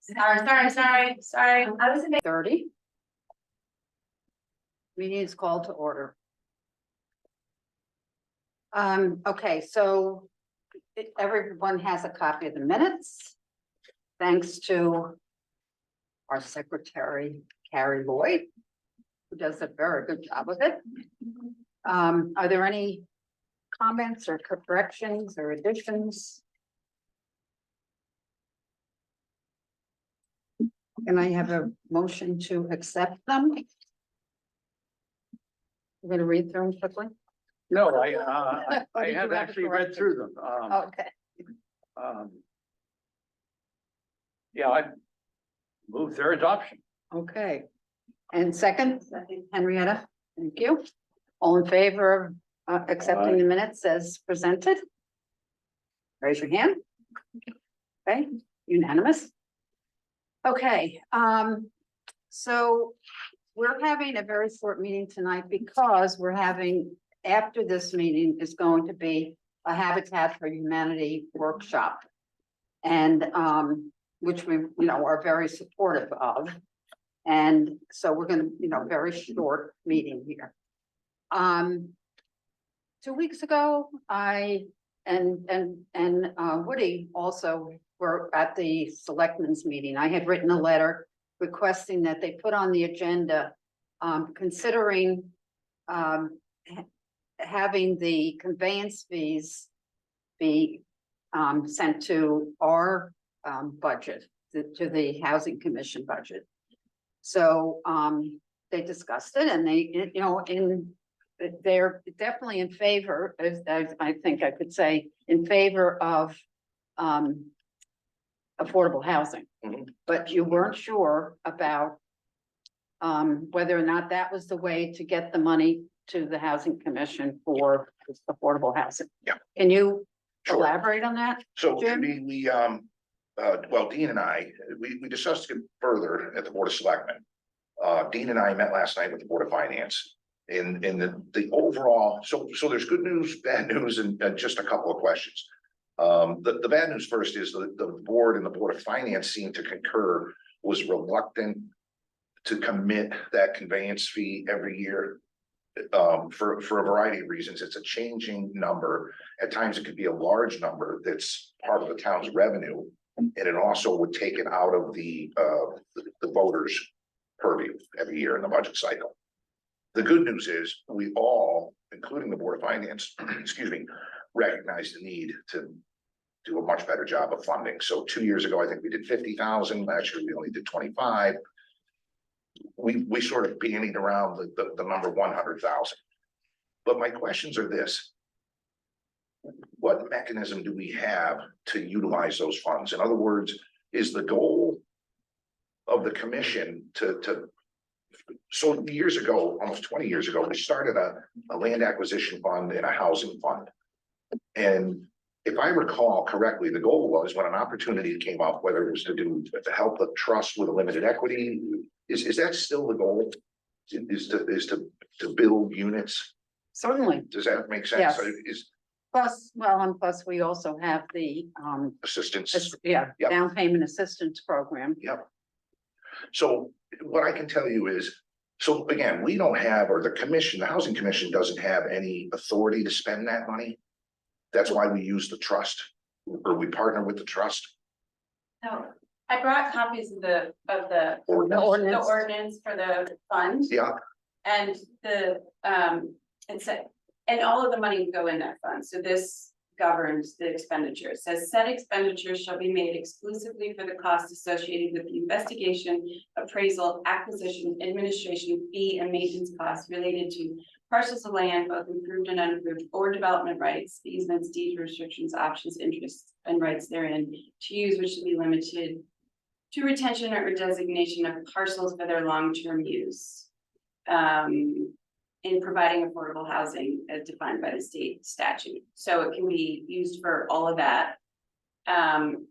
Sorry. I was in 30. Meeting is called to order. Okay, so everyone has a copy of the minutes. Thanks to our secretary, Carrie Lloyd, who does a very good job with it. Are there any comments or corrections or additions? Can I have a motion to accept them? I'm gonna read through them quickly. No, Or I did you have a actually read correction? through them. Okay, Yeah, I move their adoption. okay. And second, Henrietta, thank you. All in favor of accepting the minutes as presented? Raise your hand. Okay, unanimous. Okay, so we're having a very short meeting tonight because we're having, after this meeting is going to be a Habitat for Humanity workshop. And, which we, are very supportive of. And so we're gonna, very short meeting here. 2 weeks ago, I and Woody also were at the selectmen's meeting. I had written a letter requesting that they put on the agenda, considering having the conveyance fees be sent to our budget, to the Housing Commission budget. So they discussed it, and they, they're definitely in favor, as I think I could say, in favor of affordable housing. Mhm. But you weren't sure about whether or not that was the way to get the money to the Housing Commission for affordable housing. Yeah. Can you Sure. elaborate on that? So Jim? Judy, well, Dean and I, we discussed it further at the Board of Selectmen. Dean and I met last night with the Board of Finance. In the overall, so there's good news, bad news, and just a couple of questions. The bad news first is the board and the Board of Finance seem to concur, was reluctant to commit that conveyance fee every year. For a variety of reasons. It's a changing number. At times it could be a large number that's part of the town's revenue. And it also would take it out of the voters' purview every year in the budget cycle. The good news is we all, including the Board of Finance, excuse me, recognize the need to do a much better job of funding. So 2 years ago, I think we did 50,000. Last year, we only did 25. We sort of bandied around the number 100,000. But my questions are this. What mechanism do we have to utilize those funds? In other words, is the goal of the commission so years ago, almost 20 years ago, we started a land acquisition fund and a housing fund. And if I recall correctly, the goal was when an opportunity came up, whether it was to help the trust with a limited equity, is that still the goal? Is to build units? Certainly. Does that make sense? Yes. Is Plus we also have the assistance? Yep. Yep. Down payment assistance program. Yep. So what I can tell you is, so again, we don't have, or the Housing Commission doesn't have any authority to spend that money. That's why we use the trust, or we partner with the trust. No, I brought copies of the Ordinance. ordinance for the fund. Yeah, And and all of the money would go in that fund, so this governs the expenditure. It says said expenditures shall be made exclusively for the costs associated with the investigation, appraisal, acquisition, administration, fee, and maintenance costs related to parcels of land, both improved and unimproved, or development rights, easements, deed restrictions, options, interests, and rights therein, to use which should be limited to retention or designation of parcels for their long-term use. In providing affordable housing as defined by the state statute. So it can be used for all of that. And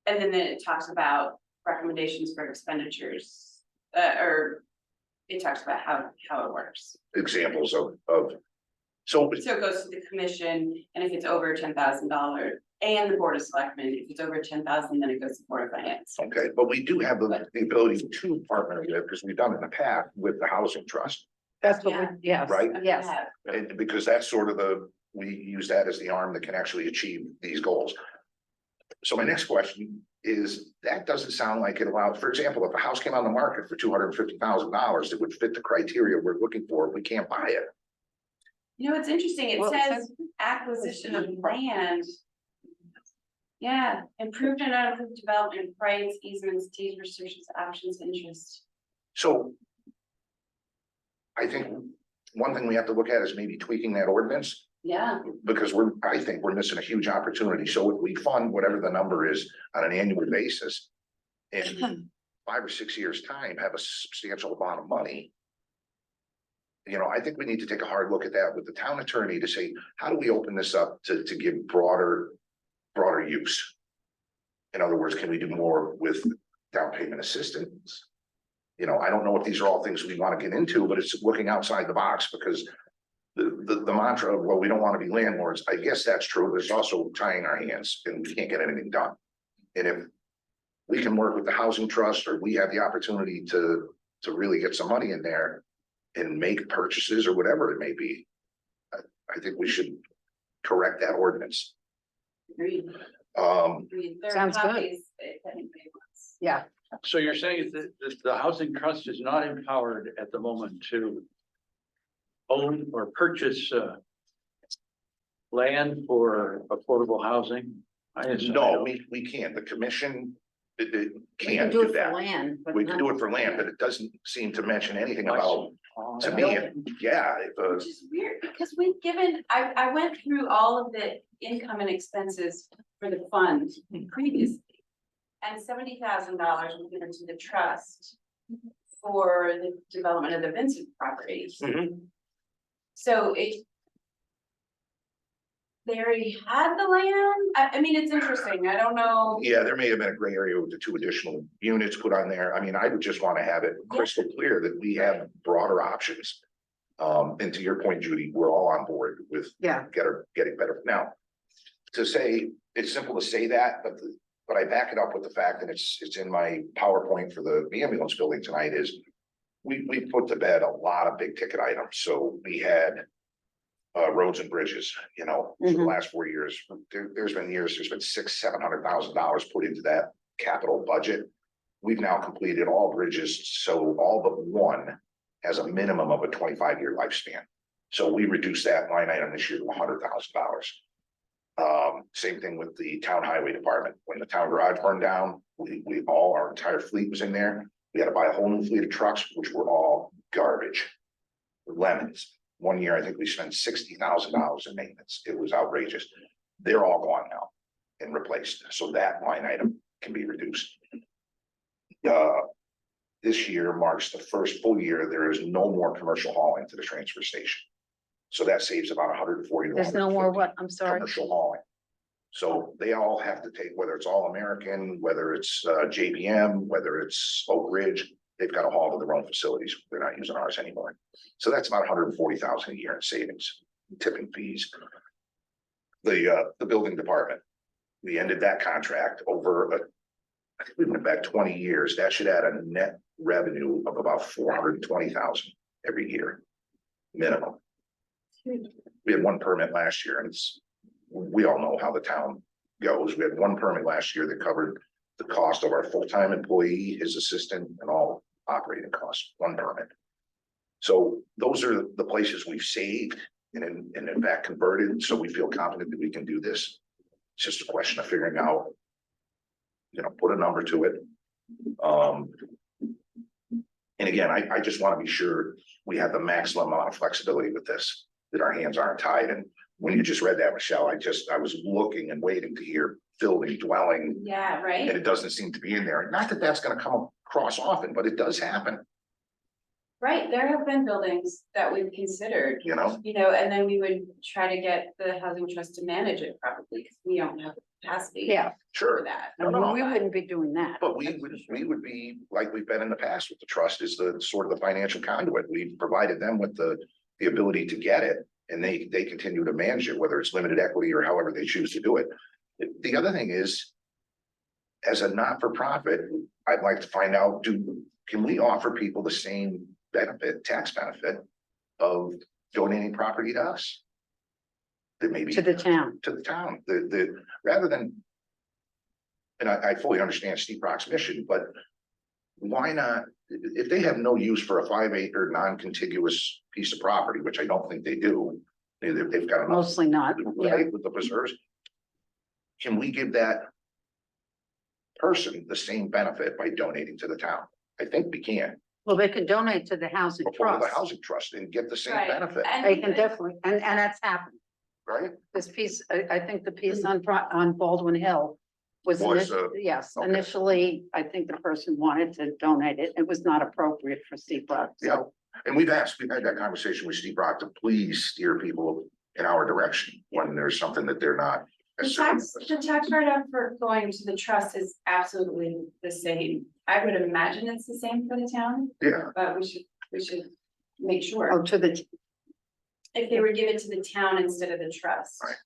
then it talks about recommendations for expenditures, or it talks about how it works. examples of, So, So it goes to the commission, and if it's over $10,000, and the board of selectmen, if it's over 10,000, then it goes to board of finance. okay, but we do have the ability to partner with, because we've done it in the past with the housing trust, That's what Yeah. we, yes. right? Yes, And because that's sort of we use that as the arm that can actually achieve these goals. So my next question is, that doesn't sound like it allows, for example, if a house came on the market for $250,000 that would fit the criteria we're looking for, we can't buy it. You know, it's interesting, it Well, it says acquisition of land. Yeah, improved and unimproved development, rights, easements, deed restrictions, options, interest. So I think one thing we have to look at is maybe tweaking that ordinance, Yeah, because I think we're missing a huge opportunity. So if we fund whatever the number is on an annual basis, in 5 or 6 years' time, have a substantial amount of money. You know, I think we need to take a hard look at that with the town attorney to say, how do we open this up to give broader use? In other words, can we do more with down payment assistance? You know, I don't know if these are all things we want to get into, but it's looking outside the box, because the mantra of, well, we don't want to be landlords, I guess that's true. There's also tying our hands and we can't get anything done. And if we can work with the housing trust, or we have the opportunity to really get some money in there and make purchases or whatever it may be, I think we should correct that ordinance. agreed, agreed. There are Sounds good. copies if anybody wants. yeah, So you're saying that the housing trust is not empowered at the moment to own or purchase land for affordable housing? No, we can't. The commission it we can can't do do it for that. land. but We can not- do it for land, but it doesn't seem to mention anything I see. about, Oh, to yeah. me, yeah, if Which is weird, because we've given, I went through all of the income and expenses for the fund previously. And $70,000 was given to the trust for the development of the Vincent property. Mhm. So they already had the land, I mean, it's interesting, I don't know. Yeah, there may have been a gray area with the 2 additional units put on there. I mean, I would just want to have it crystal clear that we have broader options. And to your point, Judy, we're all on board with Yeah, getting better. Now, to say, it's simple to say that, but I back it up with the fact that it's in my PowerPoint for the ambulance building tonight is we put to bed a lot of big ticket items. So we had roads and bridges, you know, for the Mhm. last 4 years. There's been $600,000-700,000 put into that capital budget. We've now completed all bridges, so all but one has a minimum of a 25-year lifespan. So we reduced that line item this year to $100,000. Same thing with the town highway department. When the town garage burned down, our entire fleet was in there. We had to buy a whole new fleet of trucks, which were all garbage. Lemons. One year, I think we spent $60,000 in maintenance. It was outrageous. They're all gone now and replaced, so that line item can be reduced. This year marks the first full year there is no more commercial hauling to the transfer station. So that saves about 140 to there's no more 150 what, I'm sorry. commercial hauling. So they all have to take, whether it's All American, whether it's JBM, whether it's Oak Ridge, they've got to haul to their own facilities. They're not using ours anymore. So that's about 140,000 a year in savings, tipping fees. The building department, we ended that contract over I think we went back 20 years. That should add a net revenue of about 420,000 every year, minimum. We had one permit last year, and we all know how the town goes. We had one permit last year that covered the cost of our full-time employee, his assistant, and all operating costs, one permit. So those are the places we've saved and in fact converted, so we feel confident that we can do this. It's just a question of figuring out, put a number to it. And again, I just want to be sure we have the maximum amount of flexibility with this, that our hands aren't tied. And when you just read that, Michelle, I was looking and waiting to hear building, dwelling, Yeah, and right, it doesn't seem to be in there. Not that that's gonna come across often, but it does happen, right, there have been buildings that we've considered. And then we would try to get the housing trust to manage it probably, because we don't have the capacity. Yeah, For Sure. that. no, we wouldn't be doing that. But we would be, like we've been in the past with the trust, is the sort of the financial conduit. We provided them with the ability to get it. and they continue to manage it, whether it's limited equity or however they choose to do it. The other thing is, as a not-for-profit, I'd like to find out, can we offer people the same benefit, tax benefit of donating property to us? That maybe To the town. to the town, rather than. And I fully understand Steep Rock's mission, but why not, if they have no use for a 5-acre non-contiguous piece of property, which I don't think they do. They've got enough, Mostly not, yeah. right, with the preserves. Can we give that person the same benefit by donating to the town? I think we can, Well, they can donate to the housing or to the trust. housing trust and get the same Right. benefit, And They can definitely, and that's happened. right? This piece, I think the piece on Baldwin Hill was, Was, yes, okay. initially, I think the person wanted to donate it. It was not appropriate for Steep Rock, so. And we've had that conversation with Steep Rock to please steer people in our direction when there's something that they're not. the tax write-off for going to the trust is absolutely the same. I would imagine it's the same for the town, Yeah, but we should make sure. Oh, to the, If they would give it to the town instead of the trust. Right.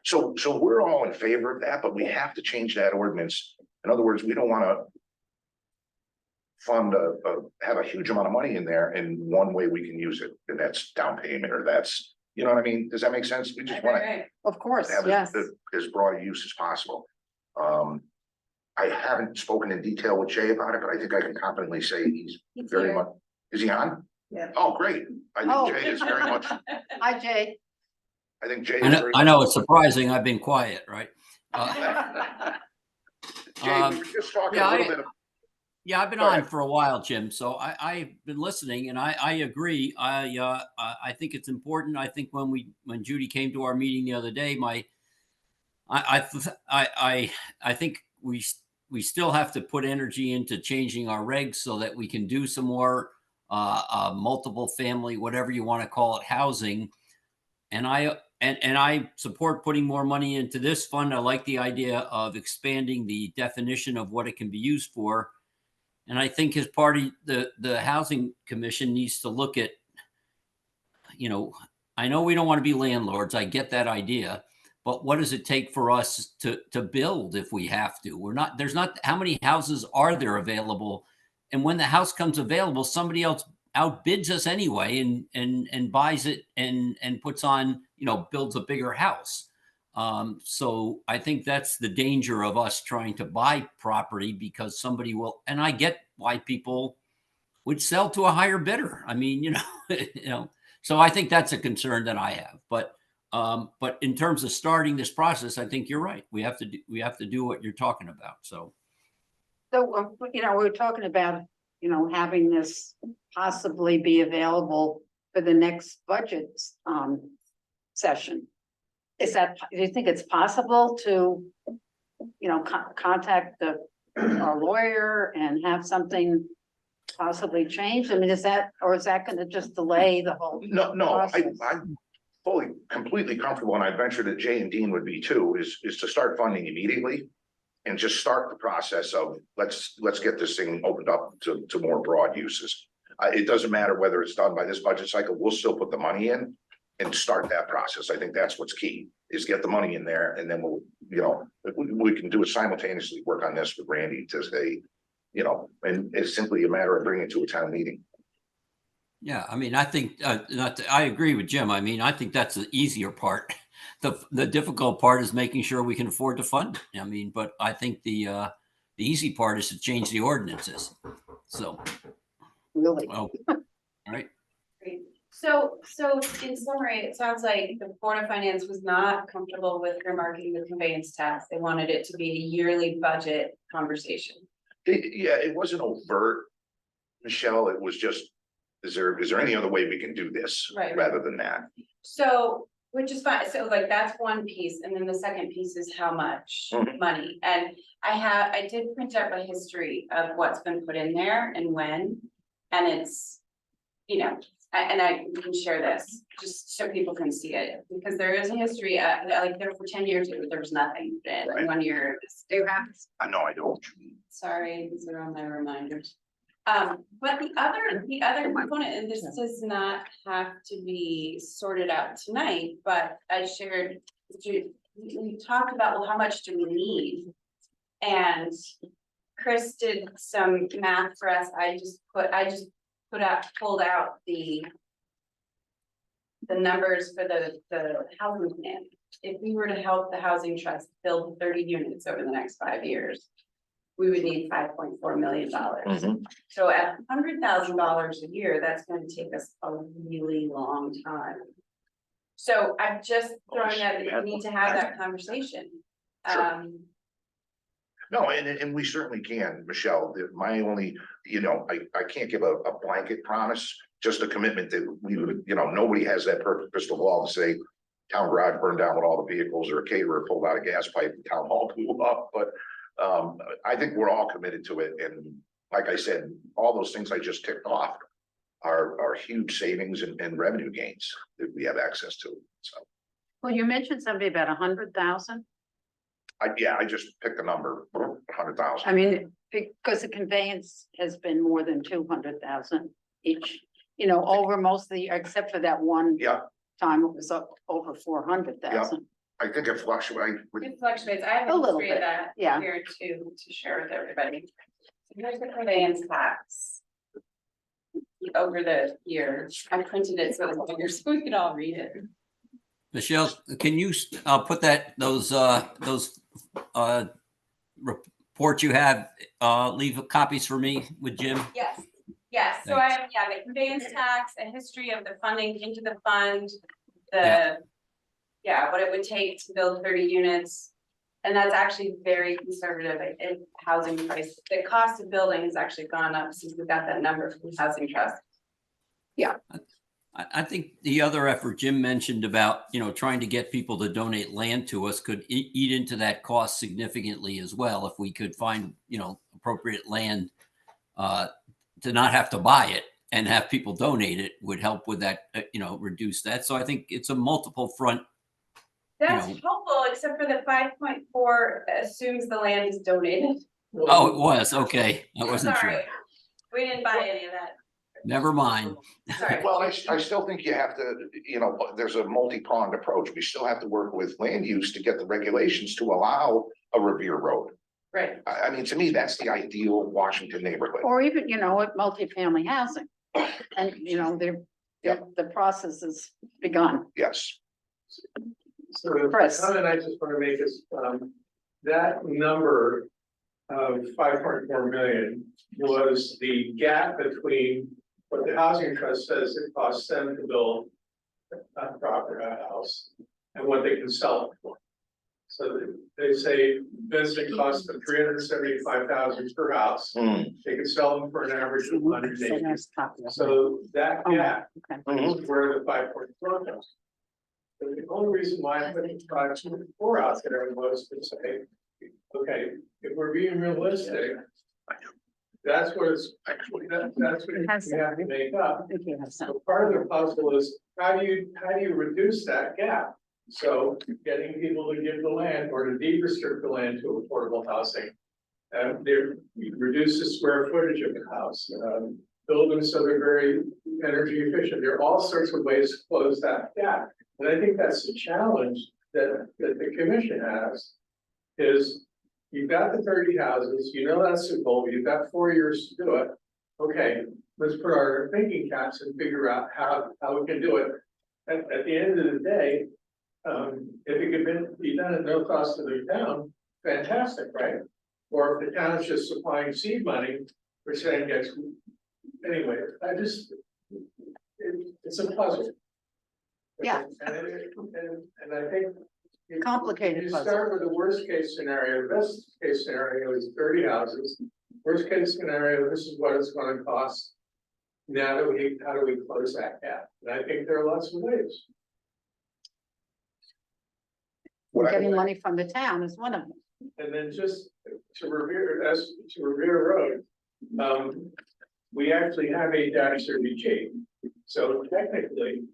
so we're all in favor of that, but we have to change that ordinance. In other words, we don't wanna fund have a huge amount of money in there, and one way we can use it, and that's down payment, or that's, you know what I mean? Does that make sense? We just wanna Right. of course, have yes. as broad a use as possible. I haven't spoken in detail with Jay about it, but I think I can confidently say he's He's very here. much, is he on? Yeah. Oh, great. Oh. I think Jay is very much, Hi, Jay. I think Jay I is know, very. I know it's surprising. I've been quiet, right? Jay, we were just talking a yeah, little bit of. Yeah, I've been Go ahead. on for a while, Jim. So I've been listening, and I agree. I think it's important. I think when Judy came to our meeting the other day, I think we still have to put energy into changing our regs so that we can do some more multiple family, whatever you want to call it, housing. And I support putting more money into this fund. I like the idea of expanding the definition of what it can be used for. And I think as part of the housing commission needs to look at, I know we don't want to be landlords. I get that idea, but what does it take for us to build if we have to? There's not, how many houses are there available? And when the house comes available, somebody else outbids us anyway and buys it and puts on, builds a bigger house. So I think that's the danger of us trying to buy property, because somebody will, and I get why people would sell to a higher bidder. I mean, so I think that's a concern that I have. But in terms of starting this process, I think you're right. We have to do what you're talking about. So We're talking about, having this possibly be available for the next budget, session. Do you think it's possible to, contact our lawyer and have something possibly changed? I mean, is that gonna just delay the whole? No, process? I'm fully, completely comfortable, and I venture that Jay and Dean would be too, is to start funding immediately. And just start the process of, let's get this thing opened up to more broad uses. It doesn't matter whether it's done by this budget cycle, we'll still put the money in and start that process. I think that's what's key, is get the money in there, and then we can do it simultaneously, work on this with Randy to say, and it's simply a matter of bringing it to a town meeting. yeah, I mean, I think I agree with Jim. I mean, I think that's the easier part. The difficult part is making sure we can afford to fund it. I mean, but I think the easy part is to change the ordinances. So, Really? well, all right. Great. So in summary, it sounds like the Board of Finance was not comfortable with remarking the conveyance tax. They wanted it to be a yearly budget conversation. It wasn't overt, Michelle, it was just, is there any other way we can do this? Right. Rather than that? So, which is fine, so like that's one piece, and then the second piece is how much Mhm. money, and I did print up a history of what's been put in there and when. And it's, we can share this, just so people can see it, because there is a history, like there for 10 years, there was nothing, and Right. 1 year, Do you have? I know I don't. sorry, these are on my reminders. But the other component, and this does not have to be sorted out tonight, but I shared. We talked about, well, how much do we need? And Chris did some math for us. I just pulled out the numbers for the housing plan. If we were to help the housing trust build 30 units over the next 5 years, we would need $5.4 million. Mhm. So at $100,000 a year, that's going to take us a really long time. So I'm just throwing that, we need to have that conversation. Sure. No, and we certainly can, Michelle. My only, I can't give a blanket promise, just a commitment that we would, nobody has that perfect crystal ball to say town garage burned down with all the vehicles, or a caterer pulled out a gas pipe and town hall blew up, but I think we're all committed to it. And like I said, all those things I just ticked off are huge savings and revenue gains that we have access to. So, Well, you mentioned something about 100,000. I just picked a number, 100,000. I mean, because the conveyance has been more than 200,000 each, over most of the year, except for that one. Yeah. Time it was up over 400,000. I think it fluctuates. It fluctuates. I have A a little history of bit, that yeah. here to share with everybody. Here's the conveyance tax. Over the years, I printed it so it's bigger so we could all read it. Michelle, can you put those reports you have, leave copies for me with Jim? Yes, so I have, the conveyance tax, a history of the funding into the fund, what it would take to build 30 units. And that's actually very conservative in housing price. The cost of building has actually gone up since we got that number from the Housing Trust. I think the other effort Jim mentioned about, trying to get people to donate land to us could eat into that cost significantly as well. If we could find, appropriate land to not have to buy it and have people donate it would help with that, reduce that. So I think it's a multiple front. That's helpful, except for the 5.4 assumes the land is donated. Oh, it was. Okay. I wasn't sure. Sorry, we didn't buy any of that. Never mind. Sorry. Well, I still think you have to, there's a multi-pronged approach. We still have to work with land use to get the regulations to allow a Revere Road. Right. I mean, to me, that's the ideal Washington neighborhood. Or even, with multifamily housing. And, the process has begun. Yes. So the Chris. comment I just want to make is, that number of 5.4 million was the gap between what the housing trust says it costs them to build a house and what they can sell it for. So they say Vincent costs them $375,000 per house. They could sell them for an average of 180. So that gap is where the 5.4 comes. The only reason why I put 5.4 out there was to say, okay, if we're being realistic, that's what it's, that's what we have to make up. So part of the puzzle is how do you reduce that gap? So getting people to give the land or to deed restrict the land to affordable housing. You reduce the square footage of the house, build them so they're very energy efficient. There are all sorts of ways to close that gap. And I think that's the challenge that the commission has, is you've got the 30 houses, that's the goal, you've got 4 years to do it. Okay, let's put our thinking caps and figure out how we can do it. At the end of the day, if it could be done at no cost to the town, fantastic, right? Or if the town is just supplying seed money, we're saying yes. Anyway, it's a puzzle. Yeah. And I think. Complicated You puzzle. start with the worst case scenario. Best case scenario is 30 houses. Worst case scenario, this is what it's going to cost. How do we close that gap? And I think there are lots of ways. Getting money from the town is one of them. And then just to Revere Road, we actually have 8-30G. So technically,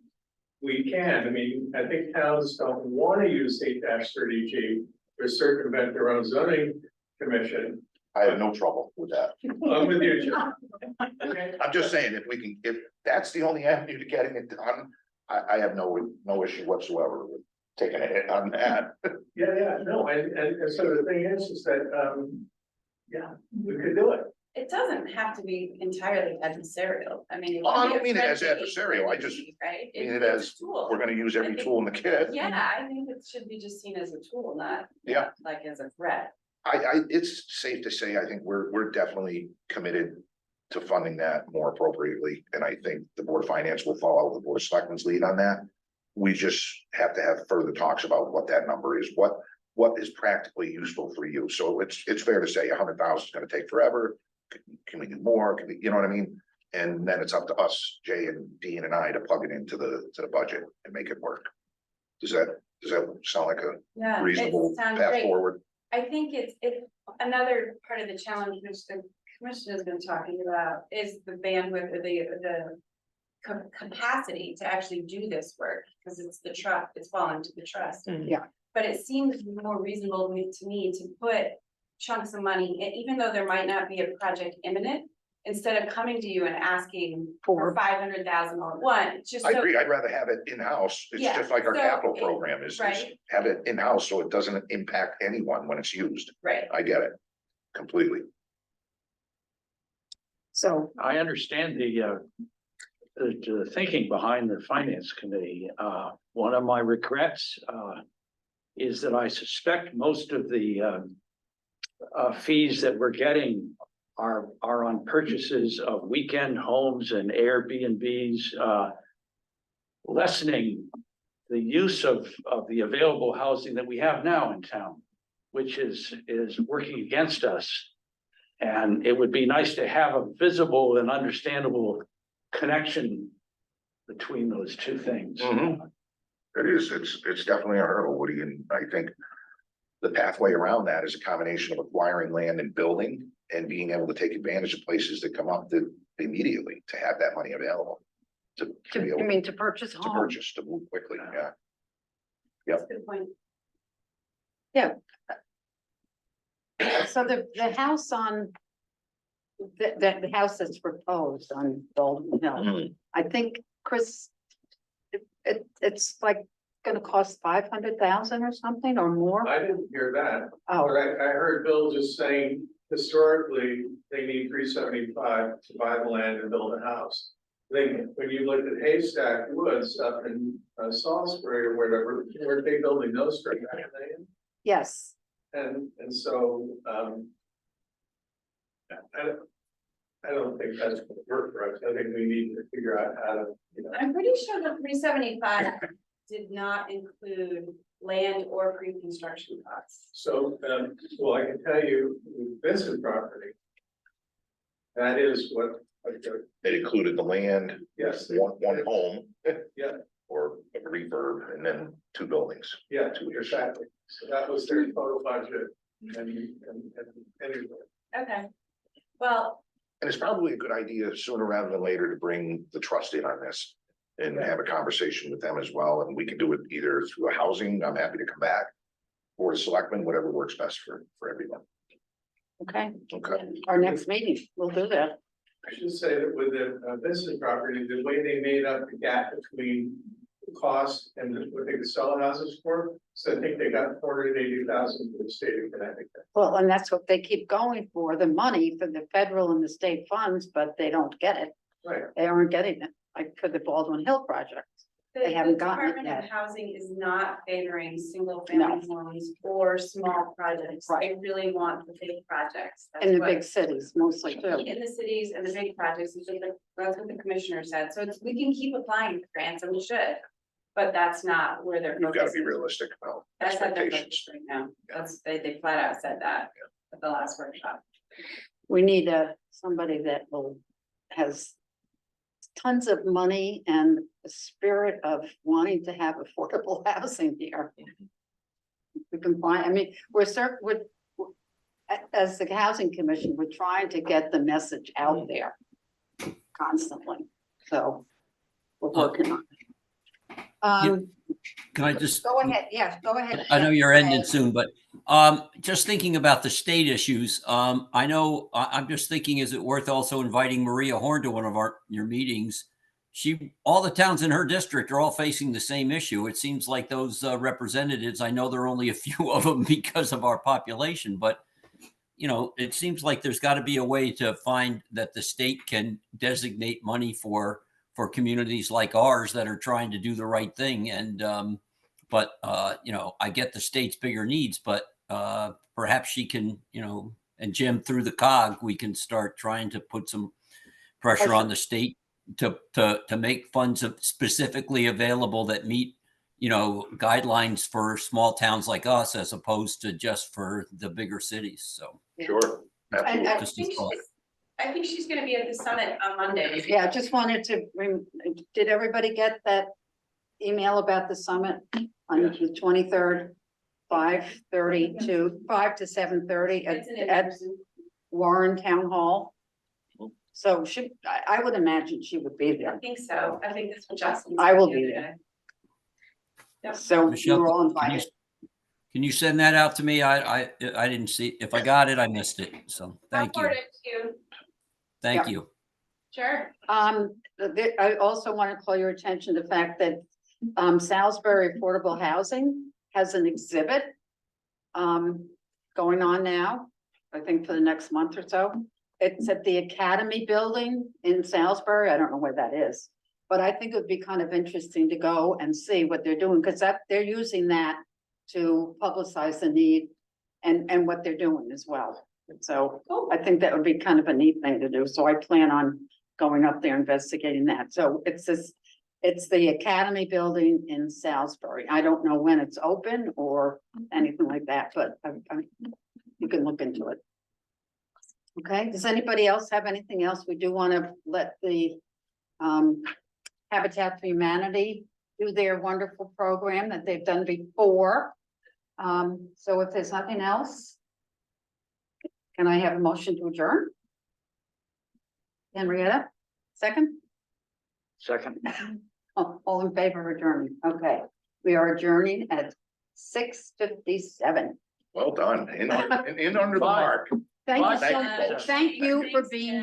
we can. I mean, I think towns don't want to use 8-30G to circumvent their own zoning commission. I have no trouble with that. I'm with you, Jim. I'm just saying, if that's the only avenue to getting it done, I have no issue whatsoever with taking a hit on that. Yeah, no, and so the thing is that, yeah, we could do it. It doesn't have to be entirely adversarial. I mean. Oh, I can be don't mean it as friendly, adversarial. I just Right? mean it It's as a tool. We're gonna use every tool in the kit. Yeah, I think it should be just seen as a tool, not. Yeah. Like as a threat. It's safe to say, I think we're definitely committed to funding that more appropriately, and I think the Board of Finance will follow the Board of Selectmen's lead on that. We just have to have further talks about what that number is, what is practically useful for you. So it's fair to say 100,000 is gonna take forever. Can we do more? Can we, you know what I mean? And then it's up to us, Jay and Dean and I, to plug it into the budget and make it work. Does that sound like a Yeah. reasonable it sounds path great. forward? I think it's another part of the challenge which the commission has been talking about is the bandwidth or the capacity to actually do this work, because it's the trust, it's falling to the trust. Yeah. But it seems more reasonable to me to put chunks of money, even though there might not be a project imminent, instead of coming to you and asking for 500,000 all at once, just I so. agree, I'd rather have it in-house, it's Yeah, just like our so capital it- program is right. have it in-house, so it doesn't impact anyone when it's used. Right, I get it completely. So, I understand the thinking behind the finance committee. One of my regrets, is that I suspect most of the, fees that we're getting are on purchases of weekend homes and Airbnbs, lessening the use of the available housing that we have now in town, which is working against us. And it would be nice to have a visible and understandable connection between those two things. Mhm. It is, it's definitely a hurdle, Woody, and I think the pathway around that is a combination of acquiring land and building and being able to take advantage of places that come up that immediately to have that money available. To be you able mean to purchase a to home? purchase, to move quickly, yeah. that's a good point. So the house on, the house that's proposed on Baldwin Hill, Mhm. I think, Chris, it's like gonna cost 500,000 or something or more? I didn't hear that, but Oh, I heard Bill just saying, historically, they need 375 to buy the land and build a house. When you look at Haystack Woods up in Salisbury or whatever, were they building those for $1 million? yes. And so, I don't think that's gonna work for us. I think we need to figure out how to, I'm pretty sure the 375 did not include land or pre-construction costs. so, well, I can tell you, with Vincent property. That is what, It included the land, yes, one home. Yeah. Or a refurb and then two buildings. yeah, exactly. So that was their total budget and anyway. Okay, well, And it's probably a good idea sooner rather than later to bring the trust in on this. And have a conversation with them as well, and we can do it either through a housing, I'm happy to come back. Or a selectman, whatever works best for everyone. Okay, Okay, our next meeting, we'll do that. I should say that with the Vincent property, the way they made up the gap between the cost and what they could sell houses for. So I think they got 480,000 for the state of Connecticut. Well, and that's what they keep going for, the money for the federal and the state funds, but they don't get it. Right. They aren't getting it, like for the Baldwin Hill project. They the haven't gotten it Department of yet. Housing is not favoring single family homes or small projects. Right. They really want the big projects. That's In the what- big cities mostly too. In the cities and the big projects, that's what the commissioner said, so we can keep applying for grants and we should. But that's not where they're you've got to focusing. be realistic about That's not their expectations. focus right now, they flat out said that at the last workshop. We need somebody that has tons of money and a spirit of wanting to have affordable housing here. We can find, I mean, as the housing commission, we're trying to get the message out there constantly, so we're working on it. Can I just? Go ahead, yes, go ahead. I know you're Go ending ahead. soon, but just thinking about the state issues, I know I'm just thinking, is it worth also inviting Maria Horn to one of your meetings? All the towns in her district are all facing the same issue. It seems like those representatives, I know there are only a few of them because of our population, but it seems like there's got to be a way to find that the state can designate money for communities like ours that are trying to do the right thing. And but I get the state's bigger needs, but perhaps she can, and Jim, through the cog, we can start trying to put some pressure on the state to make funds specifically available that meet guidelines for small towns like us, as opposed to just for the bigger cities. So Sure, absolutely. I Just think a thought. I think she's gonna be at the summit on Monday. Yeah, just wanted to, did everybody get that email about the summit on the 23rd? 5:30 to 5 to 7:30 It's an at in-person. Warren Town Hall. So I would imagine she would be I there. think so. I think that's what Justin. I will said the be other there. day. Yep. So Michelle, you're all can you, invited. can you send that out to me? I didn't see. If I got it, I missed it. So thank I'll you. forward it to you. Thank Yeah. you. Sure. I also want to call your attention to the fact that Salisbury Affordable Housing has an exhibit going on now, I think for the next month or so. It's at the Academy Building in Salisbury. I don't know where that is. But I think it would be kind of interesting to go and see what they're doing, because they're using that to publicize the need and what they're doing as well. So Cool. I think that would be kind of a neat thing to do. So I plan on going up there investigating that. So it's the Academy Building in Salisbury. I don't know when it's open or anything like that, but you can look into it. Okay, does anybody else have anything else? We do want to let the Habitat for Humanity do their wonderful program that they've done before. So if there's nothing else, can I have a motion to adjourn? Henrietta, second? Second. All in favor of adjourning? Okay, we are adjourning at 6:57. Well done, in under the Bye. mark. Thank you Thank so you. much. Thank you for being